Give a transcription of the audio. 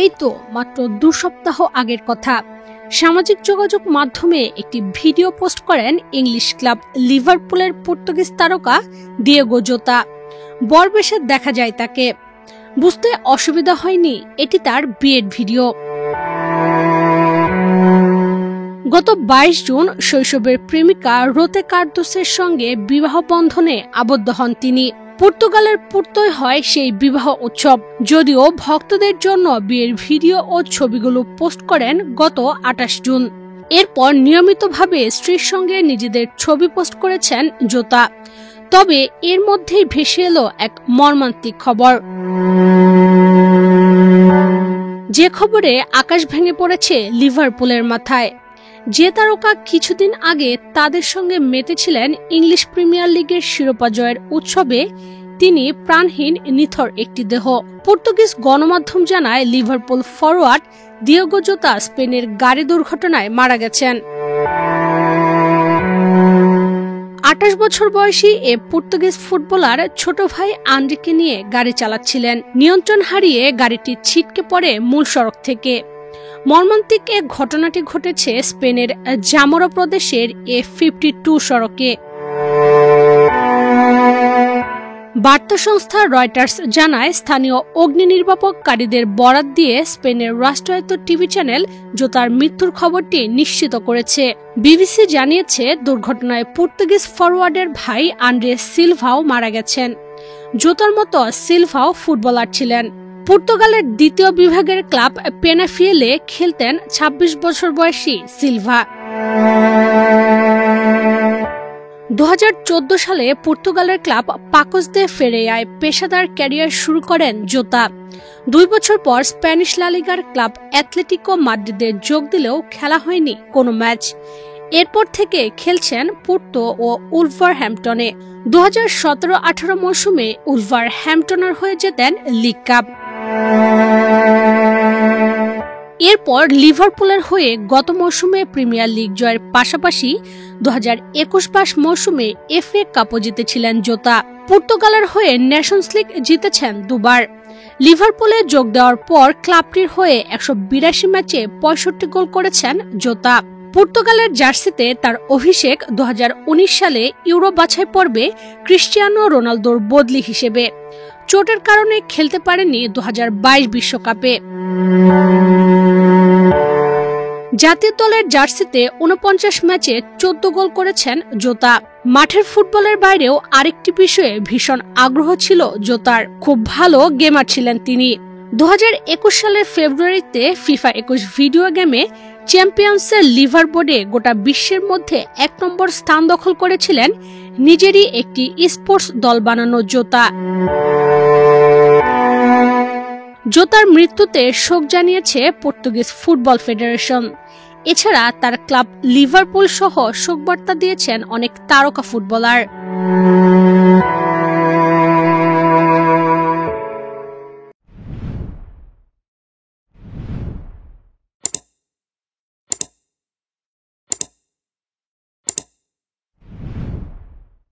এই তো মাত্র 2 সপ্তাহ আগের কথা। সামাজিক যোগাযোগ মাধ্যমে একটি ভিডিও পোস্ট করেন ইংলিশ ক্লাব লিভারপুলের পর্তুগিজ তারকা দিয়েগো জোতা। বরবেশে দেখা যায় তাকে। বুঝতে অসুবিধা হয়নি, এটি তার বিয়ের ভিডিও। গত 22 জুন শৈশবের প্রেমিকা রোতে কার্দোসের সঙ্গে বিবাহ বন্ধনে আবদ্ধ হন তিনি। পর্তুগালের পূর্তই হয় সেই বিবাহ উৎসব, যদিও ভক্তদের জন্য বিয়ের ভিডিও ও ছবিগুলো পোস্ট করেন গত 28 জুন। এরপর নিয়মিতভাবে স্ত্রীর সঙ্গে নিজেদের ছবি পোস্ট করেছেন জোতা। তবে এর মধ্যেই ভেসে এলো এক মর্মান্তিক খবর, যে খবরে আকাশ ভেঙে পড়েছে লিভারপুলের মাথায়। যে তারকা কিছুদিন আগে তাদের সঙ্গে মেতেছিলেন ইংলিশ প্রিমিয়ার লিগের শিরোপা জয়ের উৎসবে, তিনি প্রাণহীন নিথর একটি দেহ। পর্তুগিজ গণমাধ্যম জানায় লিভারপুল ফরোয়ার্ড দিয়েগো জোতা স্পেনের গাড়ি দুর্ঘটনায় মারা গেছেন। 28 বছর বয়সী এ পর্তুগিজ ফুটবলার ছোট ভাই আন্দ্রেকে নিয়ে গাড়ি চালাচ্ছিলেন। নিয়ন্ত্রণ হারিয়ে গাড়িটি ছিটকে পড়ে মূল সড়ক থেকে। মর্মান্তিক এ ঘটনাটি ঘটেছে স্পেনের জামোরা প্রদেশের A52 সড়কে। বার্তা সংস্থা রয়টার্স জানায়, স্থানীয় অগ্নি নির্বাপককারীদের বরাত দিয়ে স্পেনের রাষ্ট্রায়ত্ত টিভি চ্যানেল জোতার মৃত্যুর খবরটি নিশ্চিত করেছে। বিবিসি জানিয়েছে, দুর্ঘটনায় পর্তুগিজ ফরওয়ার্ডের ভাই আন্দ্রে সিলভাও মারা গেছেন। জোতার মতো সিলভাও ফুটবলার ছিলেন। পর্তুগালের দ্বিতীয় বিভাগের ক্লাব পেনাফিয়েলে খেলতেন 26 বছর বয়সী সিলভা। 2014 সালে পর্তুগালের ক্লাব পাকোস দে ফেরেয়ায় পেশাদার ক্যারিয়ার শুরু করেন জোতা। 2 বছর পর স্প্যানিশ লা লিগার ক্লাব অ্যাথলেটিকো মাদ্রিদে যোগ দিলেও খেলা হয়নি কোনো ম্যাচ। এরপর থেকে খেলছেন পোর্তো ও উলভারহ্যাম্পটনে। 2017-18 মৌসুমে উলভারহ্যাম্পটনের হয়ে যেতেন লিগ কাপ। এরপর লিভারপুলের হয়ে গত মৌসুমে প্রিমিয়ার লিগ জয়ের পাশাপাশি 2021-22 মৌসুমে FA কাপও জিতেছিলেন জোতা। পর্তুগালের হয়ে নেশনস লিগ জিতেছেন 2 বার। লিভারপুলে যোগ দেওয়ার পর ক্লাবটির হয়ে 182 ম্যাচে 65 গোল করেছেন জোতা। পর্তুগালের জার্সিতে তার অভিষেক 2019 সালে ইউরো বাছাই পর্বে ক্রিস্টিয়ানো রোনালদোর বদলি হিসেবে। চোটের কারণে খেলতে পারেননি 2022 বিশ্বকাপে। জাতীয় দলের জার্সিতে 49 ম্যাচে 14 গোল করেছেন জোতা। মাঠের ফুটবলের বাইরেও আরেকটি বিষয়ে ভীষণ আগ্রহ ছিল জোতার। খুব ভালো গেমার ছিলেন তিনি। 2021 সালের ফেব্রুয়ারিতে FIFA 21 ভিডিও গেমে চ্যাম্পিয়ন্সের লিভার বোর্ডে গোটা বিশ্বের মধ্যে 1 নম্বর স্থান দখল করেছিলেন নিজেরই একটি স্পোর্টস দল বানানো জোতা। জোতার মৃত্যুতে শোক জানিয়েছে পর্তুগিজ ফুটবল ফেডারেশন। এছাড়া তার ক্লাব লিভারপুল সহ শোকবার্তা দিয়েছেন অনেক তারকা ফুটবলার।